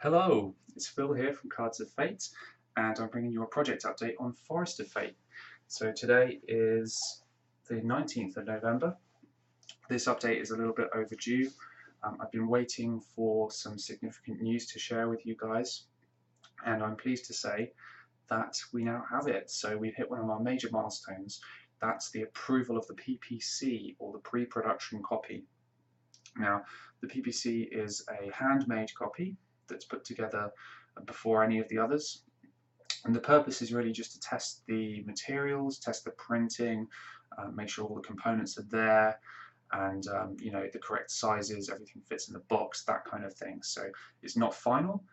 Hello, it's Phil here from Cards of Fate, and I'm bringing you a project update on Forest of Fate. So today is the 19th of November. This update is a little bit overdue. I've been waiting for some significant news to share with you guys, and I'm pleased to say that we now have it. So we've hit one of our major milestones. That's the approval of the PPC, or the pre-production copy. Now, the PPC is a handmade copy that's put together before any of the others. And the purpose is really just to test the materials, test the printing, make sure all the components are there, and the correct sizes, everything fits in the box, that kind of thing. So it's not final.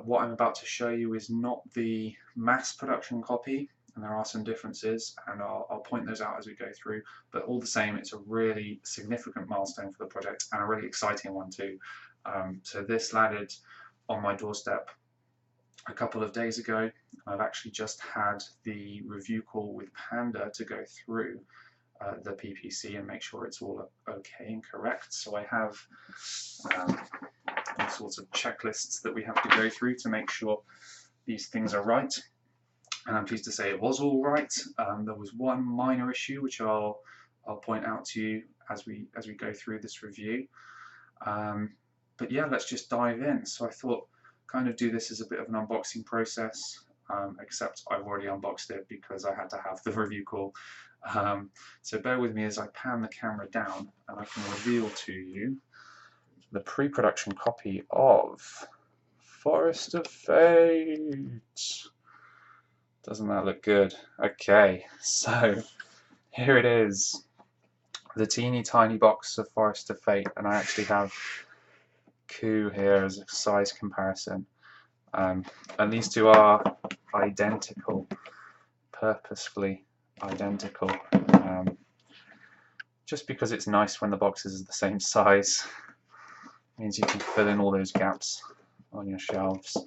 What I'm about to show you is not the mass production copy, and there are some differences, and I'll point those out as we go through, but all the same, it's a really significant milestone for the project, and a really exciting one too. So this landed on my doorstep a couple of days ago. I've actually just had the review call with Panda to go through the PPC and make sure it's all okay and correct. So I have all sorts of checklists that we have to go through to make sure these things are right. And I'm pleased to say it was all right. There was one minor issue which I'll point out to you as we go through this review. But yeah, let's just dive in. So I thought kind of do this as a bit of an unboxing process, except I've already unboxed it because I had to have the review call. So bear with me as I pan the camera down and I can reveal to you the pre-production copy of Forest of Fate. Doesn't that look good? Okay, so here it is, the teeny tiny box of Forest of Fate, and I actually have Coup here as a size comparison, and these two are identical, purposefully identical, just because it's nice when the boxes are the same size. It means you can fill in all those gaps on your shelves.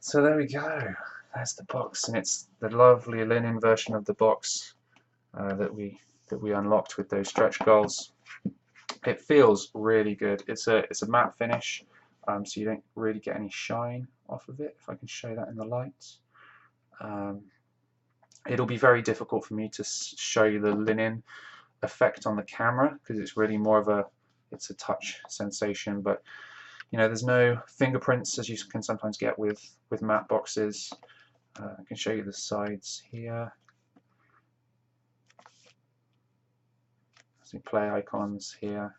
So there we go, there's the box, and it's the lovely linen version of the box that we unlocked with those stretch goals. It feels really good. It's a matte finish, so you don't really get any shine off of it, if I can show that in the light. It'll be very difficult for me to show you the linen effect on the camera because it's really more of a touch sensation, but there's no fingerprints as you can sometimes get with matte boxes. I can show you the sides here. Play icons here,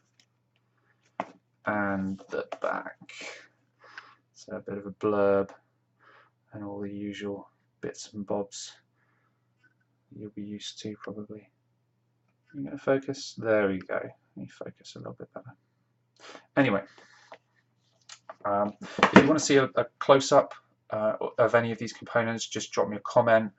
and the back. So a bit of a blurb and all the usual bits and bobs you'll be used to probably. I'm going to focus. There we go. Let me focus a little bit better. Anyway, if you want to see a close-up of any of these components, just drop me a comment.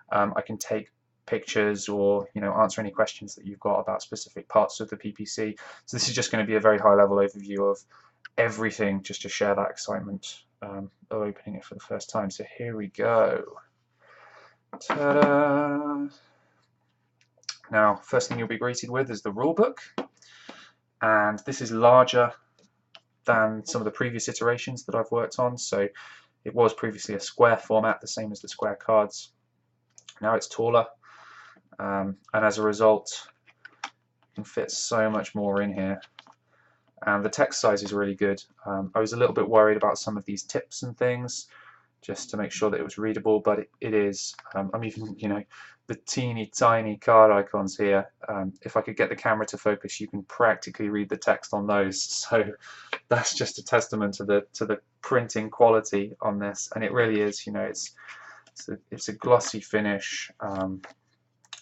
I can take pictures or answer any questions that you've got about specific parts of the PPC. So this is just going to be a very high level overview of everything, just to share that excitement of opening it for the first time. So here we go. Ta-da! Now, first thing you'll be greeted with is the rulebook, and this is larger than some of the previous iterations that I've worked on. So it was previously a square format, the same as the square cards. Now it's taller, and as a result you can fit so much more in here, and the text size is really good. I was a little bit worried about some of these tips and things, just to make sure that it was readable, but it is. I'm even, the teeny tiny card icons here, if I could get the camera to focus, you can practically read the text on those. So that's just a testament to the printing quality on this, and it really is. It's a glossy finish.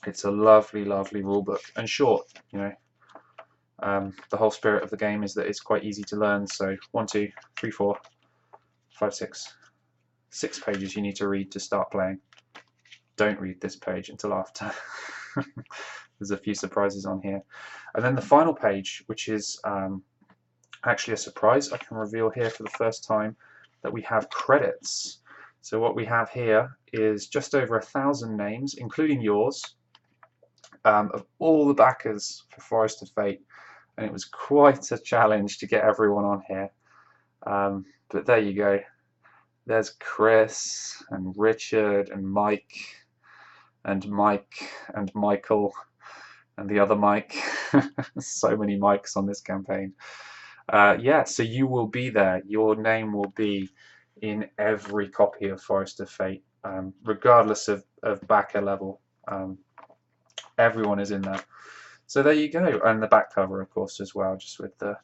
It's a lovely rulebook, and short. The whole spirit of the game is that it's quite easy to learn. So 1, 2, 3, 4, 5, 6 pages you need to read to start playing. Don't read this page until after. There's a few surprises on here, and then the final page, which is actually a surprise. I can reveal here for the first time that we have credits. So what we have here is just over 1,000 names, including yours, of all the backers for Forest of Fate, and it was quite a challenge to get everyone on here. But there you go. There's Chris and Richard and Mike and Michael and the other Mike. So many Mikes on this campaign. Yeah, so you will be there. Your name will be in every copy of Forest of Fate, regardless of backer level. Everyone is in there. So there you go. And the back cover, of course, as well, just with the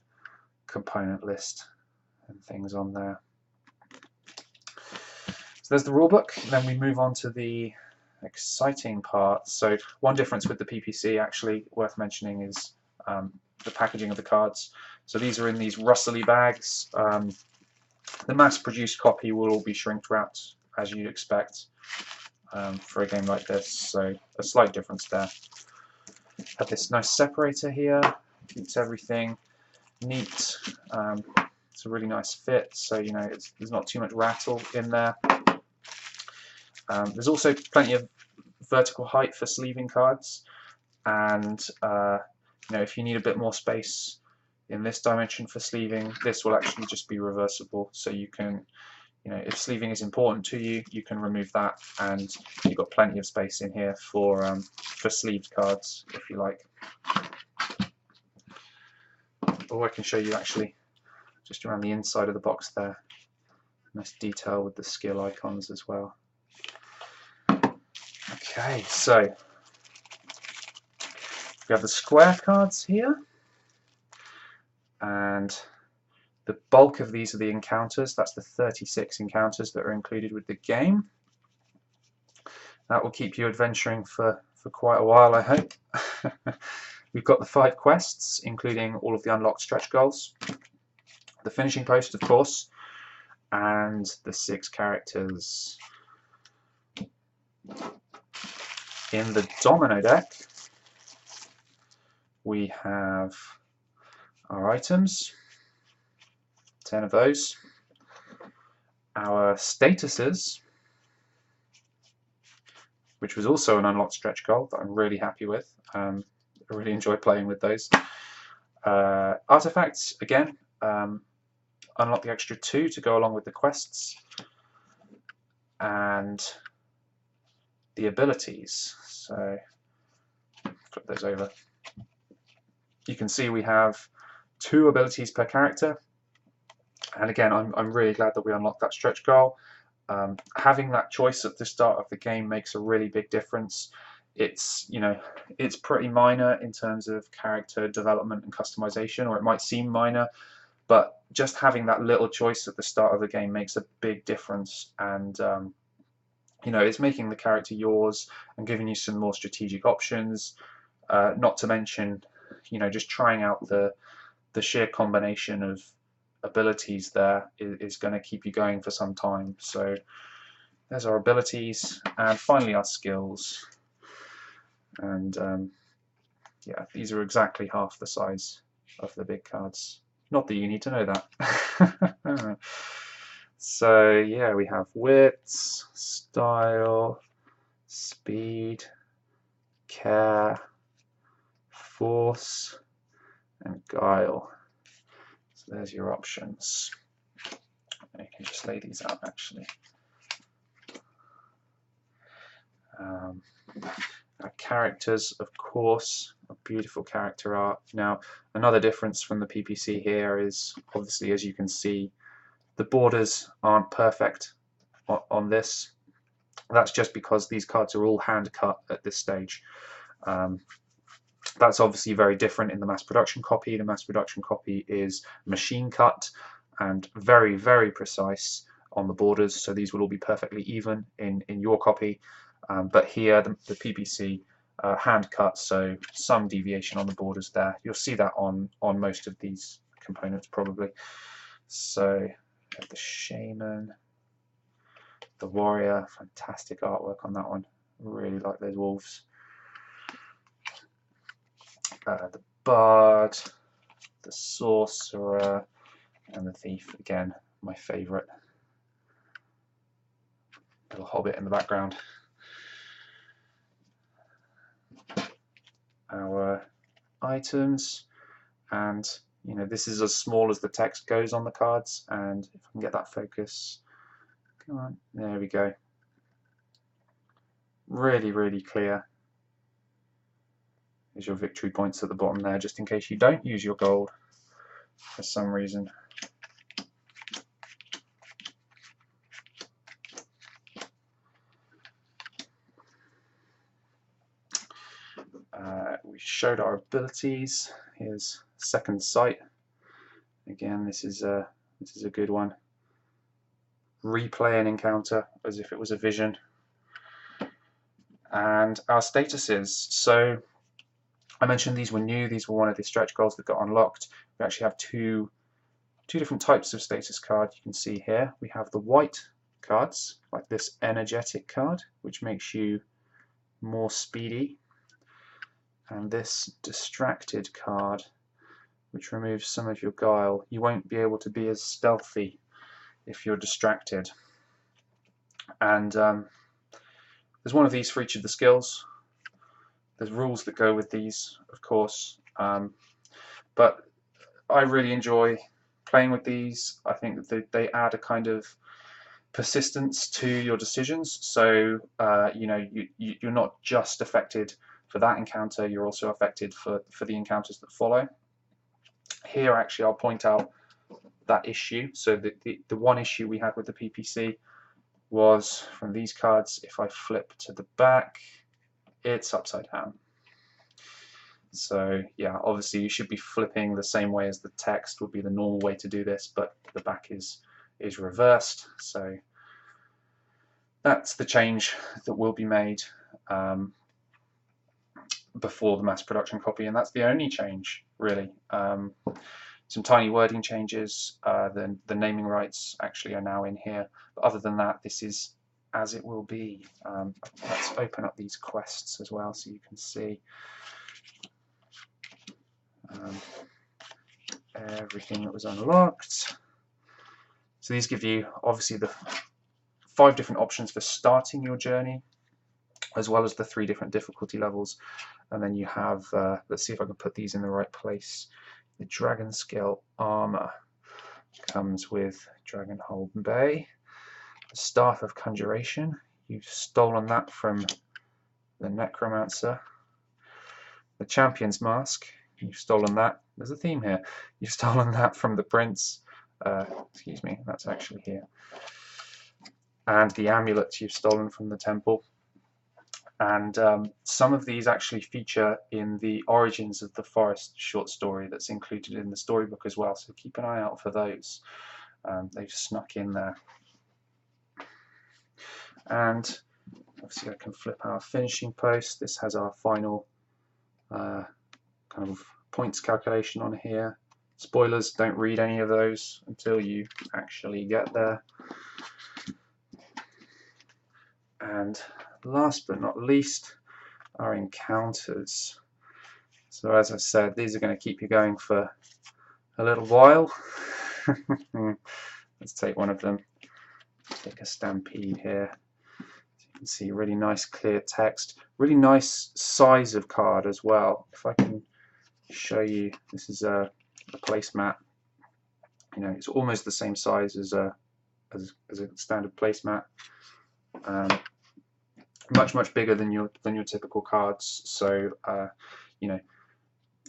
component list and things on there. So there's the rulebook. Then we move on to the exciting part. So one difference with the PPC, actually worth mentioning, is the packaging of the cards. So these are in these rustly bags. The mass-produced copy will all be shrink wrapped, as you'd expect for a game like this. So a slight difference there. Have this nice separator here, keeps everything neat. It's a really nice fit, so you know there's not too much rattle in there. There's also plenty of vertical height for sleeving cards, and you know, if you need a bit more space in this dimension for sleeving, this will actually just be reversible, so you can, you know, if sleeving is important to you, you can remove that, and you've got plenty of space in here for sleeved cards if you like. Or I can show you actually just around the inside of the box there. Nice detail with the skill icons as well. Okay, so we have the square cards here, and the bulk of these are the encounters. That's the 36 encounters that are included with the game. That will keep you adventuring for quite a while, I hope. We've got the 5 quests, including all of the unlocked stretch goals, the finishing post, of course, and the 6 characters. In the domino deck, we have our items, 10 of those, our statuses, which was also an unlocked stretch goal that I'm really happy with. I really enjoy playing with those. Artifacts, again, unlock the extra 2 to go along with the quests. And the abilities, so flip those over. You can see we have 2 abilities per character, and again I'm really glad that we unlocked that stretch goal. Having that choice at the start of the game makes a really big difference. It's, you know, it's pretty minor in terms of character development and customization, or it might seem minor, but just having that little choice at the start of the game makes a big difference, and you know, it's making the character yours and giving you some more strategic options. Not to mention, you know, just trying out the sheer combination of abilities there is going to keep you going for some time. So there's our abilities, and finally our skills. And yeah, these are exactly half the size of the big cards. Not that you need to know that. So yeah, we have wits, style, speed, care, force, and guile. So there's your options. You can just lay these out actually. Our characters, of course, a beautiful character art. Now, another difference from the PPC here is, obviously, as you can see, the borders aren't perfect on this. That's just because these cards are all hand cut at this stage. That's obviously very different in the mass production copy. The mass production copy is machine cut and very, very precise on the borders, so these will all be perfectly even in your copy. But here, the PPC hand cut, so some deviation on the borders there. You'll see that on most of these components probably. So the shaman, the warrior, fantastic artwork on that one. Really like those wolves. The bard, the sorcerer, and the thief. Again, my favourite. Little hobbit in the background. Our items, and You know, this is as small as the text goes on the cards, and if I can get that focus, come on, there we go. Really, really clear. There's your victory points at the bottom there, just in case you don't use your gold for some reason. We showed our abilities. Here's Second Sight. Again, this is a good one. Replay an encounter as if it was a vision. And our statuses. So I mentioned these were new. These were one of the stretch goals that got unlocked. We actually have two different types of status card. You can see here we have the white cards, like this energetic card, which makes you more speedy, and this distracted card, which removes some of your guile. You won't be able to be as stealthy if you're distracted. And there's one of these for each of the skills. There's rules that go with these, of course, but I really enjoy playing with these. I think that they add a kind of persistence to your decisions. So you know, you're not just affected for that encounter, you're also affected for the encounters that follow. Here actually I'll point out that issue. So the one issue we had with the PPC was from these cards. If I flip to the back, it's upside down. So yeah, obviously you should be flipping the same way as the text would be the normal way to do this, but the back is reversed. So that's the change that will be made before the mass production copy, and that's the only change really. Some tiny wording changes. The naming rights actually are now in here, but other than that, this is as it will be. Let's open up these quests as well so you can see everything that was unlocked. So these give you obviously the 5 different options for starting your journey, as well as the 3 different difficulty levels. And then you have, let's see if I can put these in the right place. The Dragon Scale Armor comes with Dragonhold Bay. The Staff of Conjuration, you've stolen that from the Necromancer. The Champion's Mask, you've stolen that. There's a theme here. You've stolen that from the Prince. Excuse me, that's actually here. And the Amulet you've stolen from the Temple. And some of these actually feature in the Origins of the Forest short story that's included in the storybook as well, so keep an eye out for those. They've snuck in there. And obviously I can flip our finishing post. This has our final kind of points calculation on here. Spoilers, don't read any of those until you actually get there. And last but not least, our encounters. So as I said, these are going to keep you going for a little while. Let's take one of them. Take a Stampede here. So you can see really nice clear text, really nice size of card as well. If I can show you, this is a placemat. You know, it's almost the same size as a standard placemat. Much bigger than your typical cards. So you know,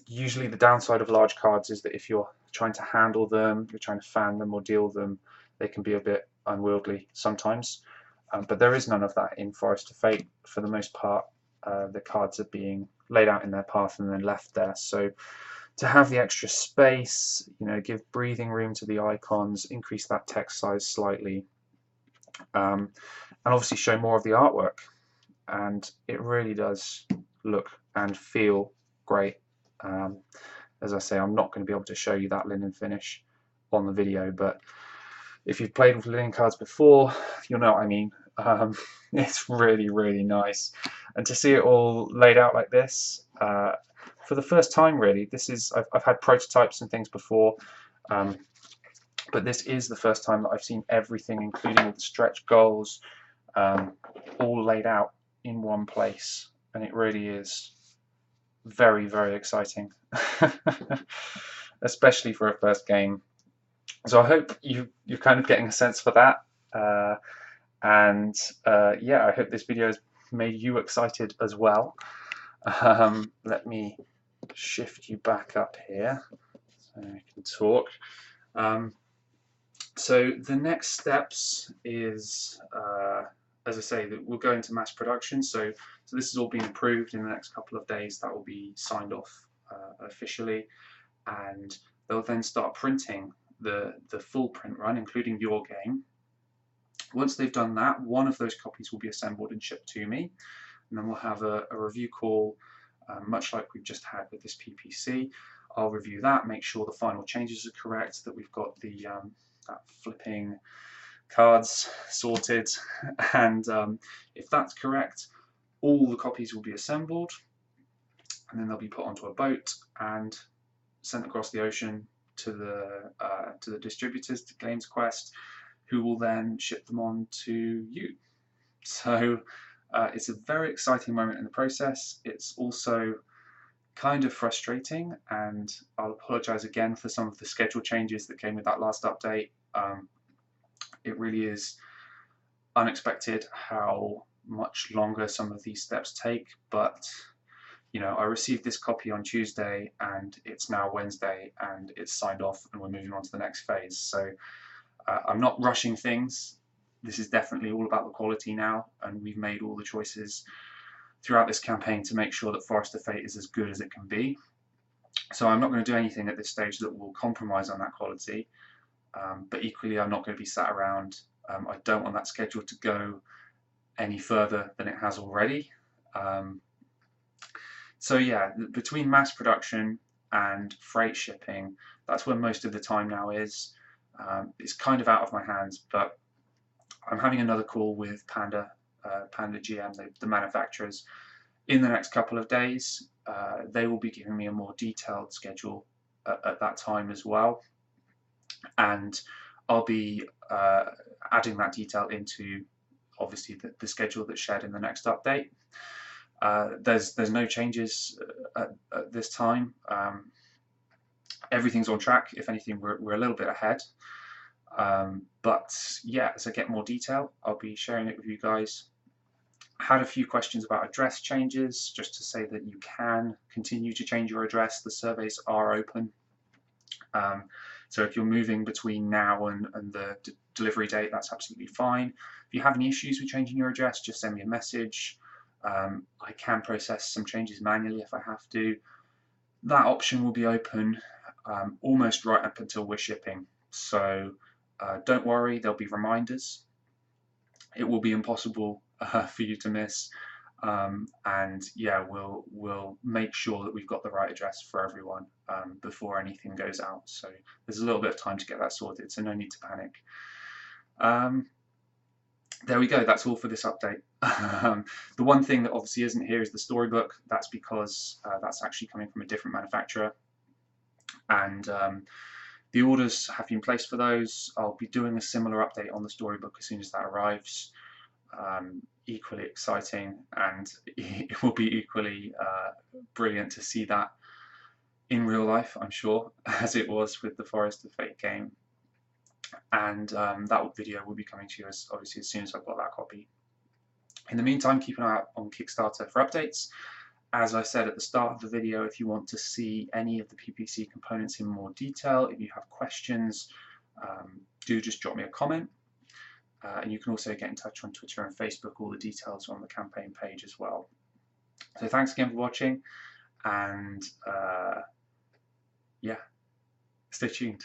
usually the downside of large cards is that if you're trying to handle them, you're trying to fan them or deal them, they can be a bit unwieldy sometimes. But there is none of that in Forest of Fate. For the most part, the cards are being laid out in their path and then left there. So to have the extra space, you know, give breathing room to the icons, increase that text size slightly, and obviously show more of the artwork. And it really does look and feel great. As I say, I'm not going to be able to show you that linen finish on the video, but if you've played with linen cards before, you'll know what I mean. It's really nice, and to see it all laid out like this for the first time, really. This is I've had prototypes and things before, but this is the first time that I've seen everything, including all the stretch goals, all laid out in one place, and it really is very exciting. especially for a first game. So I hope you're kind of getting a sense for that. Yeah, I hope this video has made you excited as well. Let me shift you back up here so I can talk. So the next steps is, as I say, that we'll go into mass production. So this has all been approved in the next couple of days. That will be signed off officially, and they'll then start printing the full print run, including your game. Once they've done that, one of those copies will be assembled and shipped to me, and then we'll have a review call, much like we've just had with this PPC. I'll review that, make sure the final changes are correct, that we've got the that flipping cards sorted, and if that's correct, all the copies will be assembled, and then they'll be put onto a boat and sent across the ocean to the distributors, to Games Quest, who will then ship them on to you. So it's a very exciting moment in the process. It's also kind of frustrating, and I'll apologize again for some of the schedule changes that came with that last update. It really is unexpected how much longer some of these steps take, but you know, I received this copy on Tuesday and it's now Wednesday and it's signed off and we're moving on to the next phase. So I'm not rushing things. This is definitely all about the quality now, and we've made all the choices throughout this campaign to make sure that Forest of Fate is as good as it can be. So I'm not going to do anything at this stage that will compromise on that quality, but equally I'm not going to be sat around. I don't want that schedule to go any further than it has already. So yeah, between mass production and freight shipping, that's where most of the time now is. It's kind of out of my hands, but I'm having another call with Panda GM, the manufacturers, in the next couple of days. They will be giving me a more detailed schedule at that time as well, and I'll be adding that detail into obviously the schedule that's shared in the next update. There's no changes at this time. Everything's on track. If anything, we're a little bit ahead. But yeah, as I get more detail, I'll be sharing it with you guys. I had a few questions about address changes, just to say that you can continue to change your address. The surveys are open. So if you're moving between now and the delivery date, that's absolutely fine. If you have any issues with changing your address, just send me a message. I can process some changes manually if I have to. That option will be open almost right up until we're shipping. So don't worry, there'll be reminders. It will be impossible for you to miss. And yeah, we'll make sure that we've got the right address for everyone before anything goes out. So there's a little bit of time to get that sorted, so no need to panic. There we go, that's all for this update. The one thing that obviously isn't here is the storybook. That's because that's actually coming from a different manufacturer, and the orders have been placed for those. I'll be doing a similar update on the storybook as soon as that arrives. Equally exciting, and it will be equally brilliant to see that in real life, I'm sure, as it was with the Forest of Fate game. And that video will be coming to you obviously as soon as I've got that copy. In the meantime, keep an eye out on Kickstarter for updates. As I said at the start of the video, if you want to see any of the PPC components in more detail, if you have questions, do just drop me a comment. And you can also get in touch on Twitter and Facebook. All the details are on the campaign page as well. So thanks again for watching, and yeah, stay tuned.